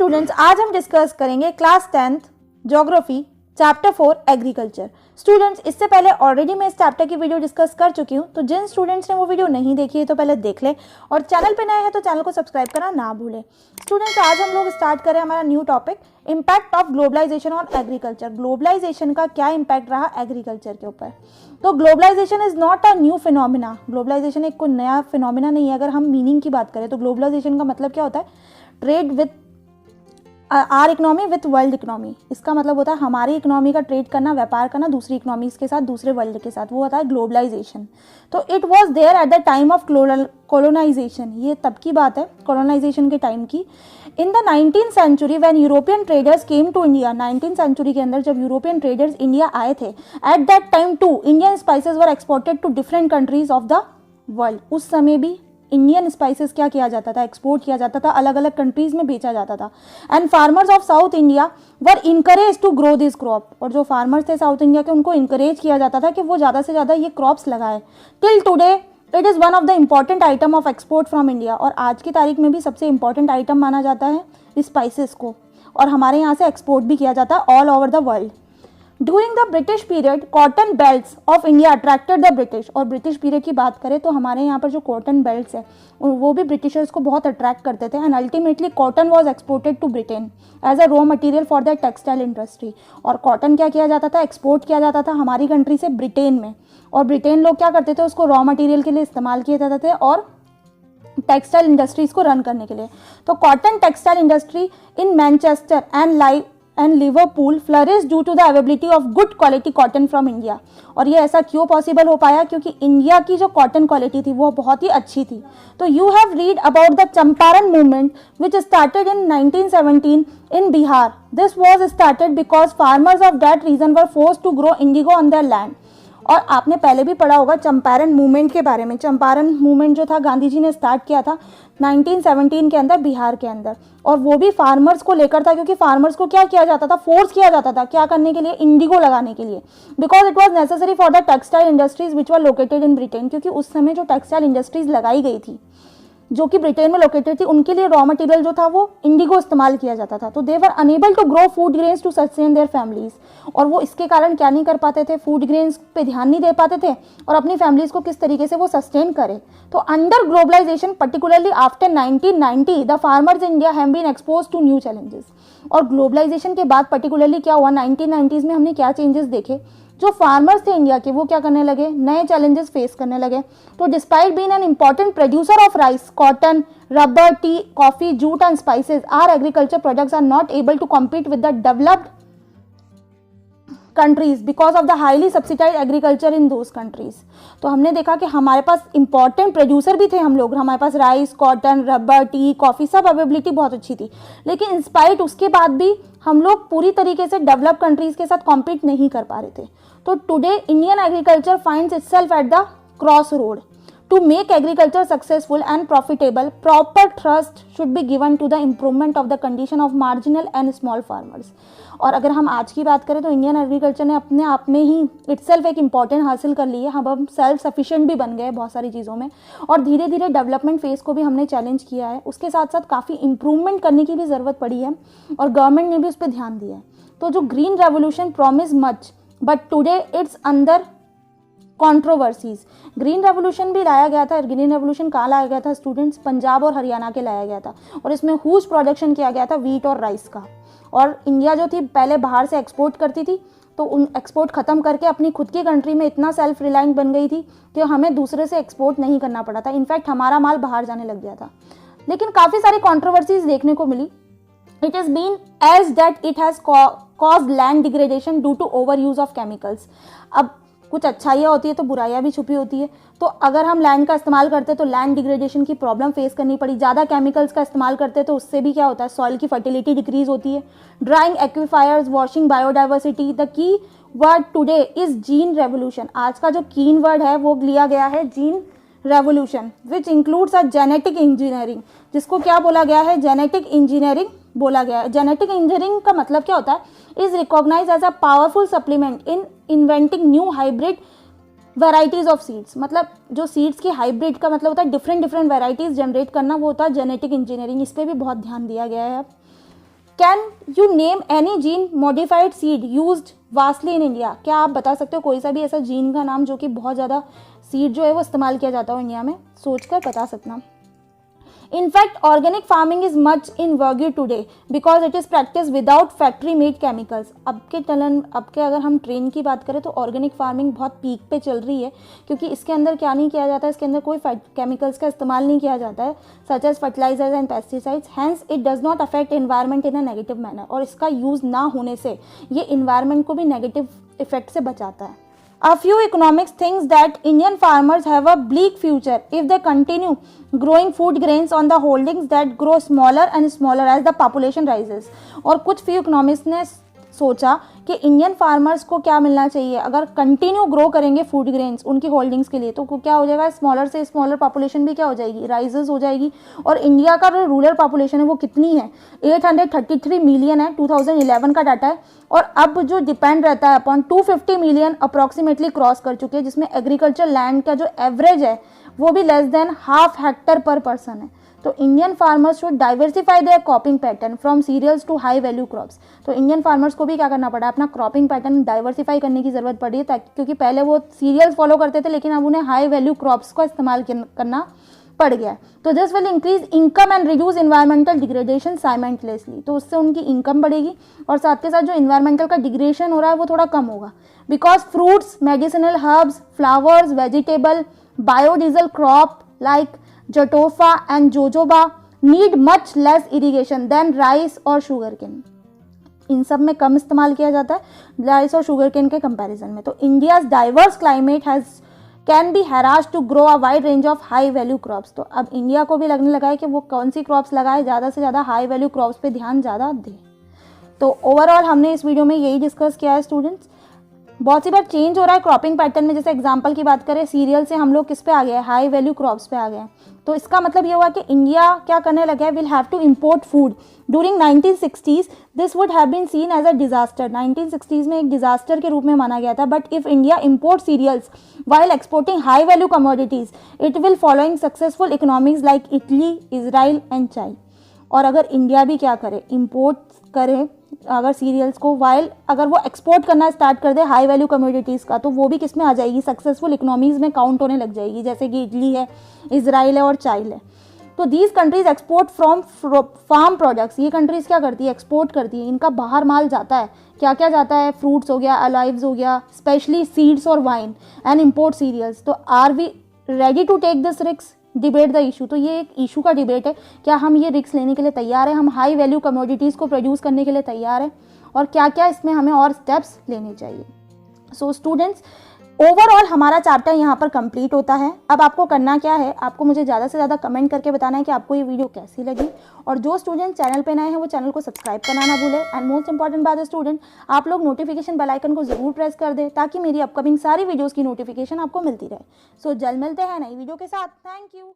Students, आज हम discuss करेंगे class 10th geography chapter 4 agriculture. Students, इससे पहले ऑलरेडी मैं इस चैप्टर की वीडियो डिस्कस कर चुकी हूँ, तो जिन स्टूडेंट्स ने वो वीडियो नहीं देखी है तो पहले देख लें, और चैनल पे नए हैं तो चैनल को सब्सक्राइब करना ना भूलें। स्टूडेंट्स, आज हम लोग स्टार्ट करें हमारा new topic, impact of globalization on agriculture. Globalization का क्या इम्पैक्ट रहा एग्रीकल्चर के ऊपर। तो globalization is not a new phenomena. Globalization एक कोई नया फिनोमिना नहीं है। अगर हम मीनिंग की बात करें तो ग्लोबलाइजेशन का मतलब क्या होता है, trade with our economy with world economy. इसका मतलब होता है हमारी इकोनॉमी का ट्रेड करना, व्यापार करना दूसरी इकोनॉमीज के साथ, दूसरे वर्ल्ड के साथ, वो होता है ग्लोबलाइजेशन। तो it was there at the time of colonization. ये तब की बात है, कोलोनाइजेशन के टाइम की। In the 19th century when European traders came to India, 19th century के अंदर जब यूरोपियन ट्रेडर्स इंडिया आए थे, at that time to Indian spices were exported to different countries of the world. उस समय भी इंडियन स्पाइसेस क्या किया जाता था, एक्सपोर्ट किया जाता था, अलग अलग कंट्रीज में बेचा जाता था। And farmers of south India were encourage to grow this crop. और जो फार्मर्स थे साउथ इंडिया के, उनको इनकरेज किया जाता था कि वो ज़्यादा से ज़्यादा ये क्रॉप्स लगाए। Till today it is one of the important item of export from India. और आज की तारीख में भी सबसे इंपॉर्टेंट आइटम माना जाता है स्पाइसेस को, और हमारे यहाँ से एक्सपोर्ट भी किया जाता है all over the world. During the British period cotton belts of India attracted the British. और ब्रिटिश पीरियड की बात करें तो हमारे यहाँ पर जो कॉटन बेल्ट्स है वो भी ब्रिटिशर्स को बहुत अट्रैक्ट करते थे। And ultimately cotton was exported to Britain as a raw material for the textile industry. और कॉटन क्या किया जाता था, एक्सपोर्ट किया जाता था हमारी कंट्री से ब्रिटेन में। और ब्रिटेन लोग क्या करते थे, उसको रॉ मटेरियल के लिए इस्तेमाल किए जाते थे और टेक्सटाइल इंडस्ट्रीज को रन करने के लिए। तो cotton textile industry in Manchester and Liverpool flourish due to the availability of good quality cotton from India. और ये ऐसा क्यों पॉसिबल हो पाया, क्योंकि इंडिया की जो कॉटन क्वालिटी थी वो बहुत ही अच्छी थी। तो you have read about the Champaran movement which started in 1917 in Bihar. This was started because farmers of that region were forced to grow indigo on their land. और आपने पहले भी पढ़ा होगा चंपारण मूवमेंट के बारे में। चंपारण मूवमेंट जो था गांधी जी ने स्टार्ट किया था 1917 के अंदर बिहार के अंदर, और वो भी फार्मर्स को लेकर था, क्योंकि फार्मर्स को क्या किया जाता था, फोर्स किया जाता था क्या करने के लिए, इंडिगो लगाने के लिए। Because it was necessary for the textile industries which were located in Britain. क्योंकि उस समय जो टेक्सटाइल इंडस्ट्रीज लगाई गई थी जो कि ब्रिटेन में लोकेटेड थी, उनके लिए रॉ मटेरियल जो था वो इंडिगो इस्तेमाल किया जाता था। तो they were unable to grow food grains to sustain their families. और वो इसके कारण क्या नहीं कर पाते थे, फूड ग्रेन्स पे ध्यान नहीं दे पाते थे और अपनी फैमिलीज को किस तरीके से वो सस्टेन करे। तो under globalization particularly after 1990 the farmers in India have been expose to new challenges. और ग्लोबलाइजेशन के बाद पर्टिकुलरली क्या हुआ, 1990s में हमने क्या चेंजेस देखे, जो फार्मर्स थे इंडिया के वो क्या करने लगे, नए चैलेंजेस फेस करने लगे। तो despite being an important producer of rice, cotton, rubber, tea, coffee, jute and spices, our agriculture products are not able to compete with the developed countries because of the highly subsidize agriculture in those countries. तो हमने देखा कि हमारे पास important producer भी थे हम लोग, हमारे पास rice, cotton, rubber, tea, coffee, सब अवेबिलिटी बहुत अच्छी थी। लेकिन इंस्पाइट उसके बाद भी हम लोग पूरी तरीके से डेवलप कंट्रीज के साथ कॉम्पीट नहीं कर पा रहे थे। तो today Indian agriculture finds itself at the cross road. To make agriculture successful and profitable, proper thrust should be given to the improvement of the condition of marginal and small farmers. और अगर हम आज की बात करें तो Indian agriculture ने अपने आप में ही इटसेल्फ एक इम्पॉर्टेंट हासिल कर ली है। हम सेल्फ सफिशिएंट भी बन गए बहुत सारी चीज़ों में, और धीरे धीरे डेवलपमेंट फेज को भी हमने चैलेंज किया है। उसके साथ साथ काफ़ी इंप्रूवमेंट करने की भी ज़रूरत पड़ी है, और गवर्नमेंट ने भी उस पर ध्यान दिया है। तो जो green revolution promise much but today it's under controversies. Green revolution भी लाया गया था। ग्रीन रेवोल्यूशन कहाँ लाया गया था स्टूडेंट्स, पंजाब और हरियाणा के लाया गया था, और इसमें ह्यूज प्रोडक्शन किया गया था वीट और राइस का। और इंडिया जो थी पहले बाहर से एक्सपोर्ट करती थी, तो उन एक्सपोर्ट ख़त्म करके अपनी खुद की कंट्री में इतना सेल्फ रिलायंट बन गई थी कि हमें दूसरे से एक्सपोर्ट नहीं करना पड़ा था। इनफैक्ट हमारा माल बाहर जाने लग गया था। लेकिन काफ़ी सारी कॉन्ट्रोवर्सीज देखने को मिली। It is been as that it has caused land degradation due to overuse of chemicals. अब कुछ अच्छाइयाँ होती है तो बुराइयाँ भी छुपी होती है। तो अगर हम लैंड का इस्तेमाल करते तो लैंड डिग्रेडेशन की प्रॉब्लम फेस करनी पड़ी। ज़्यादा केमिकल्स का इस्तेमाल करते तो उससे भी क्या होता है, सॉइल की फर्टिलिटी डिक्रीज होती है। Drying aquifers, washing biodiversity. The key word today is gene revolution. आज का जो कीन वर्ड है वो लिया गया है gene revolution, which includes a genetic engineering, जिसको क्या बोला गया है, जेनेटिक इंजीनियरिंग बोला गया है। जेनेटिक इंजीनियरिंग का मतलब क्या होता है, is recognize as a powerful supplement in inventing new hybrid varieties of seeds. मतलब जो सीड्स की हाइब्रिड का मतलब होता है डिफरेंट वेराइटीज जनरेट करना, वो होता है जेनेटिक इंजीनियरिंग। इस पर भी बहुत ध्यान दिया गया है। Can you name any gene modified seed used vastly in India? क्या आप बता सकते हो कोई सा भी ऐसा जीन का नाम जो कि बहुत ज़्यादा सीड जो है वो इस्तेमाल किया जाता हो इंडिया में? सोचकर बता सकना। In fact organic farming is much in vogue today because it is practice without factory made chemicals. अब के अगर हम ट्रेंड की बात करें तो ऑर्गेनिक फार्मिंग बहुत पीक पे चल रही है, क्योंकि इसके अंदर क्या नहीं किया जाता है, इसके अंदर कोई केमिकल्स का इस्तेमाल नहीं किया जाता है, such as fertilizers and pesticides, hence it does not affect environment in a negative manner. और इसका यूज़ ना होने से ये इन्वायरमेंट को भी नेगेटिव इफेक्ट से बचाता है। A few economics thinks that Indian farmers have a bleak future if they continue growing food grains on the holdings that grow smaller and smaller as the population rises। और कुछ few economists ने सोचा कि Indian farmers को क्या मिलना चाहिए अगर कंटिन्यू ग्रो करेंगे फूड ग्रेन्स उनकी होल्डिंग्स के लिए, तो क्या हो जाएगा, स्मॉलर से स्मॉलर पॉपुलेशन भी क्या हो जाएगी, राइजेस हो जाएगी। और इंडिया का जो रूरल पॉपुलेशन है वो कितनी है, 833 मिलियन है, 2011 का डाटा है। और अब जो डिपेंड रहता है अपॉन 250 मिलियन अप्रॉक्सीमेटली क्रॉस कर चुके हैं, जिसमें एग्रीकल्चर लैंड का जो एवरेज है वो भी less than ½ hectare per person है। तो Indian farmers should diversify their cropping pattern from cereals to high value crops. तो इंडियन फार्मर्स को भी क्या करना पड़ा, अपना क्रॉपिंग पैटर्न डाइवर्सिफाई करने की जरूरत पड़ी है, ताकि क्योंकि पहले वो सीरियल्स फॉलो करते थे लेकिन अब उन्हें हाई वैल्यू क्रॉप्स का इस्तेमाल करना पड़ गया। तो this will increase income and reduce environmental degradation simultaneously. तो उससे उनकी इनकम बढ़ेगी और साथ के साथ जो इन्वायरमेंटल का डिग्रेडेशन हो रहा है वो थोड़ा कम होगा। Because fruits, medicinal herbs, flowers, vegetable, biodiesel crop like jatropha and jojoba need much less irrigation than rice और शुगर केन। इन सब में कम इस्तेमाल किया जाता है राइस और शुगर केन के कंपैरिजन में। तो India's diverse climate has can be harass to grow a wide range of high value crops. तो अब इंडिया को भी लगने लगा है कि वो कौन सी क्रॉप्स लगाए, ज़्यादा से ज़्यादा हाई वैल्यू क्रॉप्स पे ध्यान ज़्यादा दे। तो ओवरऑल हमने इस वीडियो में यही डिस्कस किया है स्टूडेंट्स। बहुत सी बार चेंज हो रहा है क्रॉपिंग पैटर्न में, जैसे एग्जांपल की बात करें सीरियल से हम लोग किस पे आ गए, हाई वैल्यू क्रॉप्स पे आ गए। तो इसका मतलब ये हुआ कि इंडिया क्या करने लगा है, will have to import food. During 1960s this would have been seen as a disaster. 1960s में एक डिजास्टर के रूप में माना गया था। But if India import cereals while exporting high value commodities it will following successful economies like Italy, Israel and China। और अगर इंडिया भी क्या करे, इम्पोर्ट करे अगर सीरियल्स को, वाइल अगर वो एक्सपोर्ट करना स्टार्ट कर दे हाई वैल्यू कमोडिटीज़ का, तो वो भी किस में आ जाएगी, सक्सेसफुल इकोनॉमीज़ में काउंट होने लग जाएगी, जैसे कि इटली है, इसराइल है और चाइना है। तो these countries export from farm products. ये कंट्रीज क्या करती है, एक्सपोर्ट करती है, इनका बाहर माल जाता है। क्या क्या जाता है, फ्रूट्स हो गया, अलाइव्स हो गया, स्पेशली सीड्स और वाइन एंड इम्पोर्ट सीरियल्स। तो are we ready to take this risk, debate the issue. तो ये एक इशू का डिबेट है, क्या हम ये रिस्क लेने के लिए तैयार हैं, हम हाई वैल्यू कमोडिटीज़ को प्रोड्यूस करने के लिए तैयार हैं, और क्या क्या इसमें हमें और स्टेप्स लेने चाहिए। सो स्टूडेंट्स ओवरऑल हमारा चैप्टर यहाँ पर कंप्लीट होता है। अब आपको करना क्या है, आपको मुझे ज़्यादा से ज़्यादा कमेंट करके बताना है कि आपको ये वीडियो कैसी लगी, और जो स्टूडेंट चैनल पे नए हैं वो चैनल को सब्सक्राइब करना ना भूलें। एंड मोस्ट इंपॉर्टेंट बात है स्टूडेंट, आप लोग नोटिफिकेशन बेल आइकन को जरूर प्रेस कर दें ताकि मेरी अपकमिंग सारी वीडियोज़ की नोटिफिकेशन आपको मिलती रहे। सो जल्द मिलते हैं नई वीडियो के साथ। Thank you.